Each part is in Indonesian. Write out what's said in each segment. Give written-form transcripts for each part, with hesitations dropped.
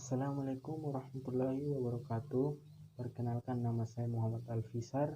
Assalamualaikum warahmatullahi wabarakatuh. Perkenalkan, nama saya Muhammad Alfisar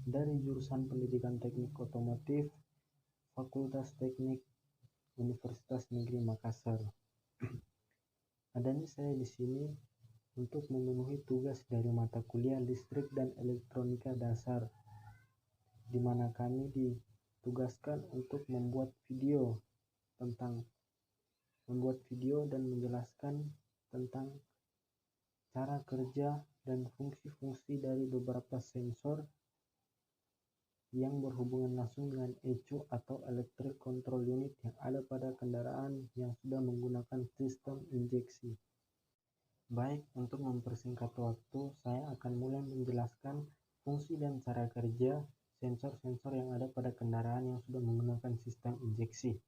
dari jurusan Pendidikan Teknik Otomotif Fakultas Teknik Universitas Negeri Makassar. Adanya saya di sini untuk memenuhi tugas dari mata kuliah Listrik dan Elektronika Dasar, di mana kami ditugaskan untuk membuat video dan menjelaskan tentang cara kerja dan fungsi-fungsi dari beberapa sensor yang berhubungan langsung dengan ECU atau Electric Control Unit yang ada pada kendaraan yang sudah menggunakan sistem injeksi. Baik, untuk mempersingkat waktu, saya akan mulai menjelaskan fungsi dan cara kerja sensor-sensor yang ada pada kendaraan yang sudah menggunakan sistem injeksi.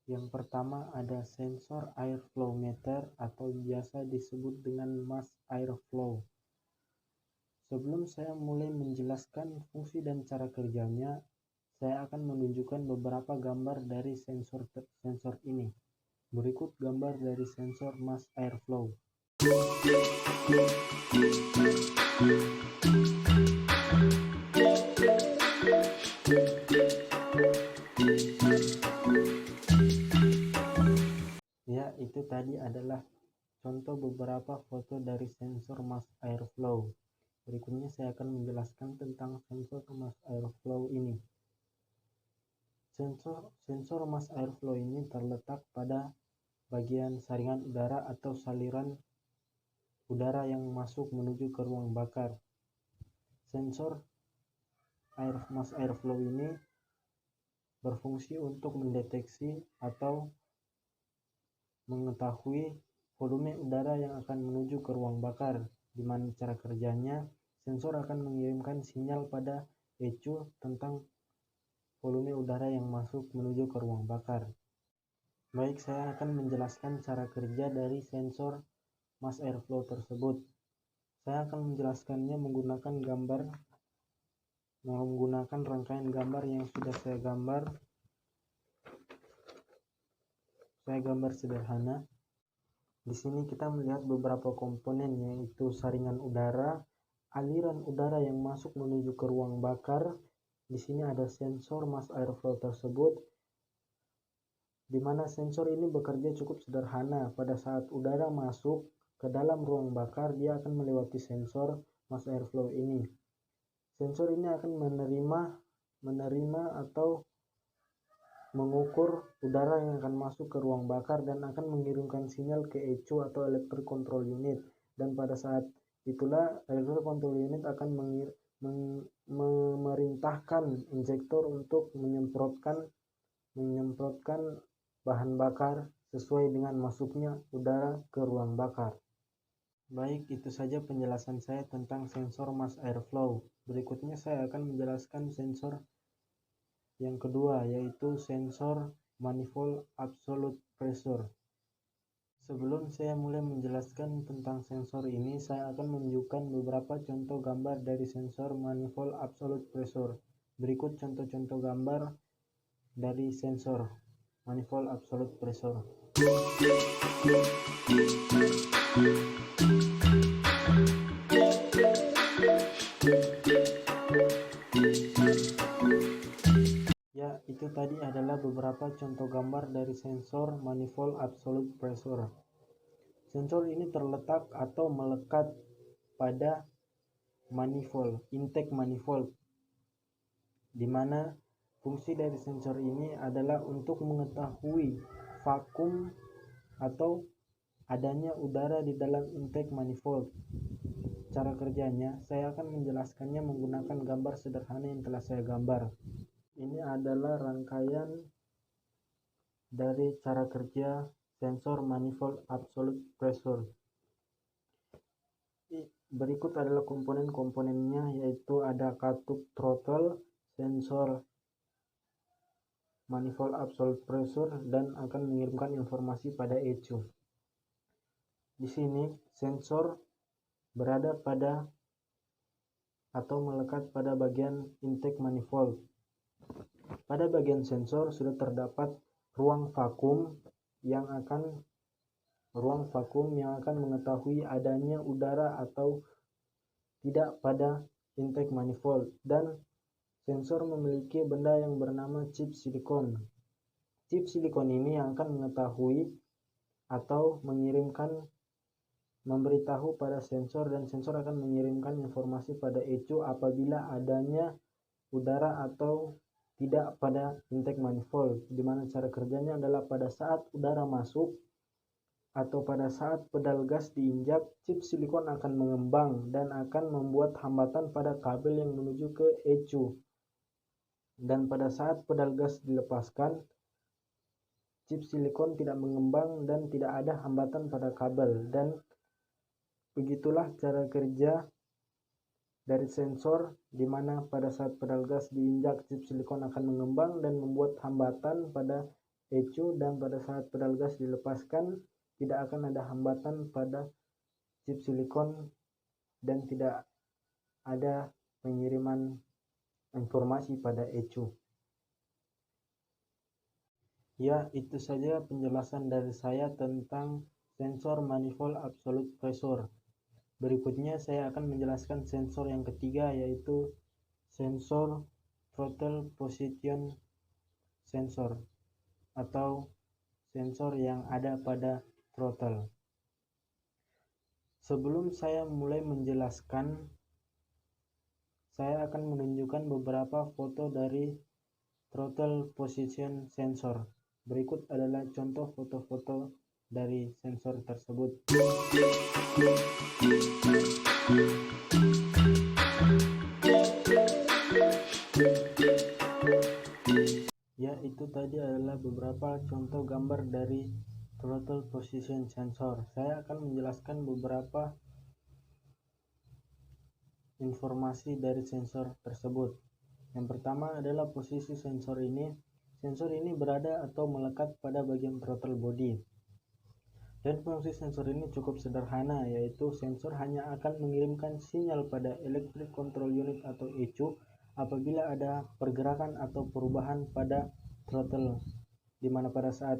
Yang pertama ada sensor airflow meter atau biasa disebut dengan mass airflow. Sebelum saya mulai menjelaskan fungsi dan cara kerjanya, saya akan menunjukkan beberapa gambar dari sensor ini. Berikut gambar dari sensor mass airflow. Ya, itu tadi adalah contoh beberapa foto dari sensor mass airflow. Berikutnya saya akan menjelaskan tentang sensor mass airflow ini. Sensor mass airflow ini terletak pada bagian saringan udara atau saliran udara yang masuk menuju ke ruang bakar. Sensor mass airflow ini berfungsi untuk mendeteksi atau mengetahui volume udara yang akan menuju ke ruang bakar, di mana cara kerjanya sensor akan mengirimkan sinyal pada ECU tentang volume udara yang masuk menuju ke ruang bakar. Baik, saya akan menjelaskan cara kerja dari sensor mass airflow tersebut. Saya akan menjelaskannya menggunakan rangkaian gambar yang sudah saya gambar sederhana. Di sini kita melihat beberapa komponen, yaitu saringan udara, aliran udara yang masuk menuju ke ruang bakar. Di sini ada sensor mass airflow tersebut, di mana sensor ini bekerja cukup sederhana. Pada saat udara masuk ke dalam ruang bakar, dia akan melewati sensor mass airflow ini. Sensor ini akan menerima atau mengukur udara yang akan masuk ke ruang bakar dan akan mengirimkan sinyal ke ECU atau Electric Control Unit, dan pada saat itulah Electric Control Unit akan memerintahkan injektor untuk menyemprotkan bahan bakar sesuai dengan masuknya udara ke ruang bakar. Baik, itu saja penjelasan saya tentang sensor mass airflow. Berikutnya saya akan menjelaskan sensor yang kedua, yaitu sensor manifold absolute pressure. Sebelum saya mulai menjelaskan tentang sensor ini, saya akan menunjukkan beberapa contoh gambar dari sensor manifold absolute pressure. Berikut contoh-contoh gambar dari sensor manifold absolute pressure. Ya, itu tadi adalah beberapa contoh gambar dari sensor manifold absolute pressure. Sensor ini terletak atau melekat pada manifold, intake manifold, di mana fungsi dari sensor ini adalah untuk mengetahui vakum atau adanya udara di dalam intake manifold. Cara kerjanya, saya akan menjelaskannya menggunakan gambar sederhana yang telah saya gambar. Ini adalah rangkaian dari cara kerja sensor manifold absolute pressure. Berikut adalah komponen-komponennya, yaitu ada katup throttle, sensor manifold absolute pressure, dan akan mengirimkan informasi pada ECU. Di sini sensor berada pada atau melekat pada bagian intake manifold. Pada bagian sensor sudah terdapat ruang vakum yang akan ruang vakum yang akan mengetahui adanya udara atau tidak pada intake manifold, dan sensor memiliki benda yang bernama chip silikon. Chip silikon ini yang akan mengetahui atau memberitahu pada sensor, dan sensor akan mengirimkan informasi pada ECU apabila adanya udara atau tidak pada intake manifold, di mana cara kerjanya adalah pada saat udara masuk atau pada saat pedal gas diinjak, chip silikon akan mengembang dan akan membuat hambatan pada kabel yang menuju ke ECU. Dan pada saat pedal gas dilepaskan, chip silikon tidak mengembang dan tidak ada hambatan pada kabel. Dan begitulah cara kerja dari sensor, di mana pada saat pedal gas diinjak, chip silikon akan mengembang dan membuat hambatan pada ECU, dan pada saat pedal gas dilepaskan tidak akan ada hambatan pada chip silikon dan tidak ada pengiriman informasi pada ECU. Ya, itu saja penjelasan dari saya tentang sensor manifold absolute pressure. Berikutnya saya akan menjelaskan sensor yang ketiga, yaitu sensor throttle position sensor atau sensor yang ada pada throttle. Sebelum saya mulai menjelaskan, saya akan menunjukkan beberapa foto dari throttle position sensor. Berikut adalah contoh foto-foto dari sensor tersebut. Ya, itu tadi adalah beberapa contoh gambar dari throttle position sensor. Saya akan menjelaskan beberapa informasi dari sensor tersebut. Yang pertama adalah posisi sensor ini. Sensor ini berada atau melekat pada bagian throttle body. Dan fungsi sensor ini cukup sederhana, yaitu sensor hanya akan mengirimkan sinyal pada electric control unit atau ECU apabila ada pergerakan atau perubahan pada throttle, di mana pada saat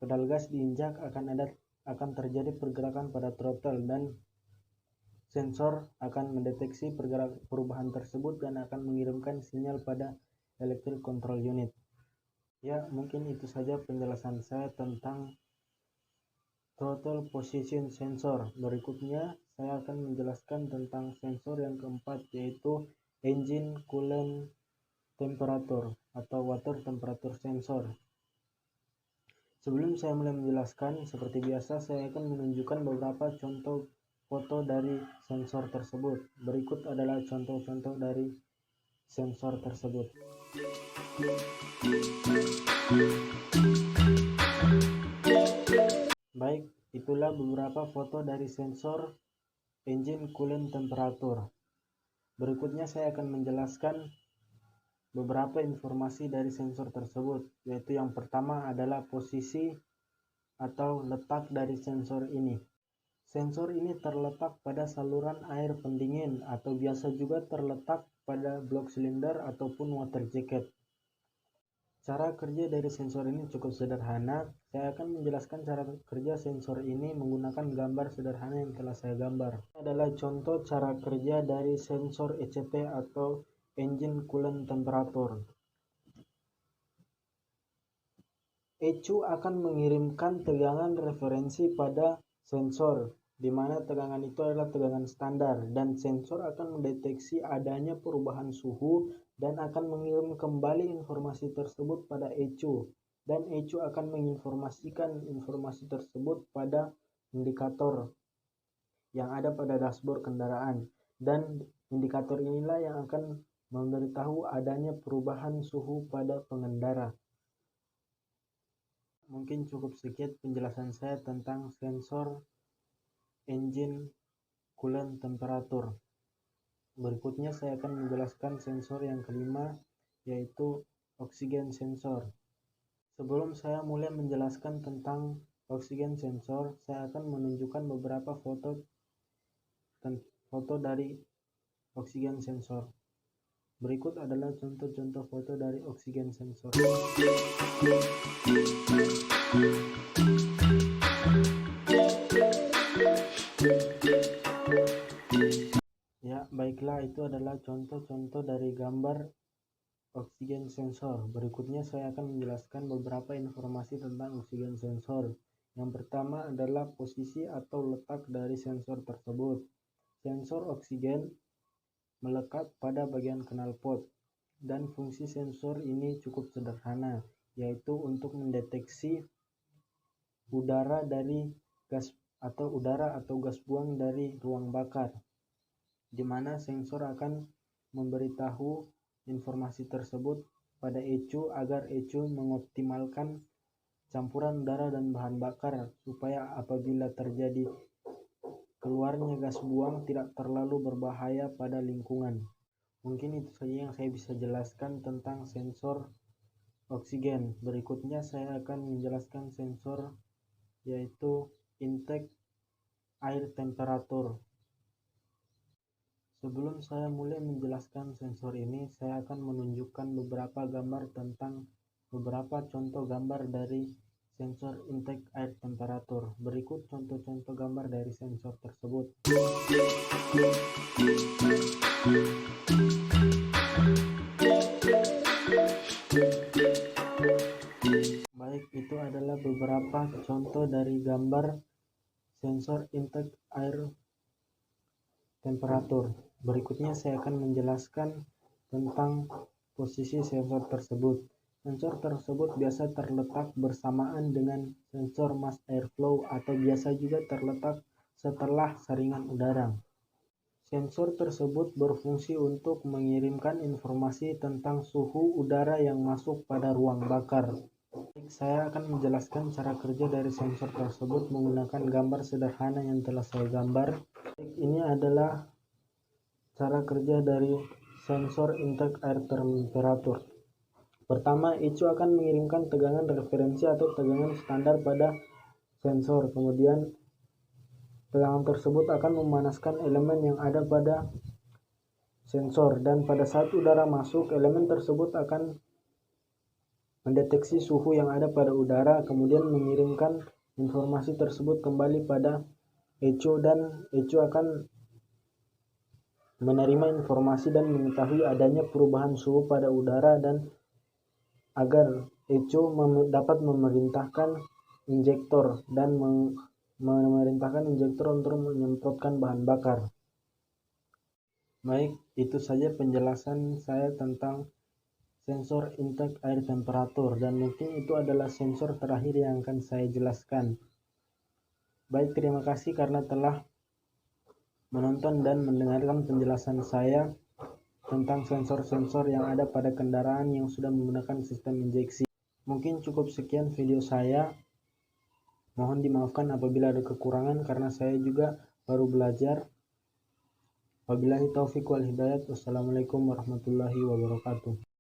pedal gas diinjak akan terjadi pergerakan pada throttle, dan sensor akan mendeteksi perubahan tersebut dan akan mengirimkan sinyal pada electric control unit. Ya, mungkin itu saja penjelasan saya tentang throttle position sensor. Berikutnya saya akan menjelaskan tentang sensor yang keempat, yaitu engine coolant temperature atau water temperature sensor. Sebelum saya mulai menjelaskan, seperti biasa saya akan menunjukkan beberapa contoh foto dari sensor tersebut. Berikut adalah contoh-contoh dari sensor tersebut. Baik, itulah beberapa foto dari sensor engine coolant temperature. Berikutnya saya akan menjelaskan beberapa informasi dari sensor tersebut, yaitu yang pertama adalah posisi atau letak dari sensor ini. Sensor ini terletak pada saluran air pendingin atau biasa juga terletak pada blok silinder ataupun water jacket. Cara kerja dari sensor ini cukup sederhana. Saya akan menjelaskan cara kerja sensor ini menggunakan gambar sederhana yang telah saya gambar. Ini adalah contoh cara kerja dari sensor ECT atau engine coolant temperature. ECU akan mengirimkan tegangan referensi pada sensor, di mana tegangan itu adalah tegangan standar, dan sensor akan mendeteksi adanya perubahan suhu dan akan mengirim kembali informasi tersebut pada ECU, dan ECU akan menginformasikan informasi tersebut pada indikator yang ada pada dashboard kendaraan, dan indikator inilah yang akan memberitahu adanya perubahan suhu pada pengendara. Mungkin cukup sekian penjelasan saya tentang sensor engine coolant temperature. Berikutnya saya akan menjelaskan sensor yang kelima, yaitu oksigen sensor. Sebelum saya mulai menjelaskan tentang oksigen sensor, saya akan menunjukkan beberapa foto dari oksigen sensor. Berikut adalah contoh-contoh foto dari oksigen sensor. Baiklah, itu adalah contoh-contoh dari gambar oksigen sensor. Berikutnya saya akan menjelaskan beberapa informasi tentang oksigen sensor. Yang pertama adalah posisi atau letak dari sensor tersebut. Sensor oksigen melekat pada bagian knalpot, dan fungsi sensor ini cukup sederhana, yaitu untuk mendeteksi udara atau gas buang dari ruang bakar, di mana sensor akan memberitahu informasi tersebut pada ECU agar ECU mengoptimalkan campuran udara dan bahan bakar supaya apabila terjadi keluarnya gas buang tidak terlalu berbahaya pada lingkungan. Mungkin itu saja yang saya bisa jelaskan tentang sensor oksigen. Berikutnya saya akan menjelaskan sensor, yaitu intake air temperatur. Sebelum saya mulai menjelaskan sensor ini, saya akan menunjukkan beberapa gambar tentang beberapa contoh gambar dari sensor intake air temperatur. Berikut contoh-contoh gambar dari sensor tersebut. Baik, itu adalah beberapa contoh dari gambar sensor intake air temperatur. Berikutnya saya akan menjelaskan tentang posisi sensor tersebut. Sensor tersebut biasa terletak bersamaan dengan sensor mass airflow atau biasa juga terletak setelah saringan udara. Sensor tersebut berfungsi untuk mengirimkan informasi tentang suhu udara yang masuk pada ruang bakar. Saya akan menjelaskan cara kerja dari sensor tersebut menggunakan gambar sederhana yang telah saya gambar. Ini adalah cara kerja dari sensor intake air temperatur. Pertama, ECU akan mengirimkan tegangan referensi atau tegangan standar pada sensor. Kemudian, tegangan tersebut akan memanaskan elemen yang ada pada sensor, dan pada saat udara masuk, elemen tersebut akan mendeteksi suhu yang ada pada udara, kemudian mengirimkan informasi tersebut kembali pada ECU, dan ECU akan menerima informasi dan mengetahui adanya perubahan suhu pada udara, dan agar ECU dapat memerintahkan injektor untuk menyemprotkan bahan bakar. Baik, itu saja penjelasan saya tentang sensor intake air temperatur, dan mungkin itu adalah sensor terakhir yang akan saya jelaskan. Baik, terima kasih karena telah menonton dan mendengarkan penjelasan saya tentang sensor-sensor yang ada pada kendaraan yang sudah menggunakan sistem injeksi. Mungkin cukup sekian video saya. Mohon dimaafkan apabila ada kekurangan karena saya juga baru belajar. Wabillahi taufiq wal hidayah. Wassalamualaikum warahmatullahi wabarakatuh.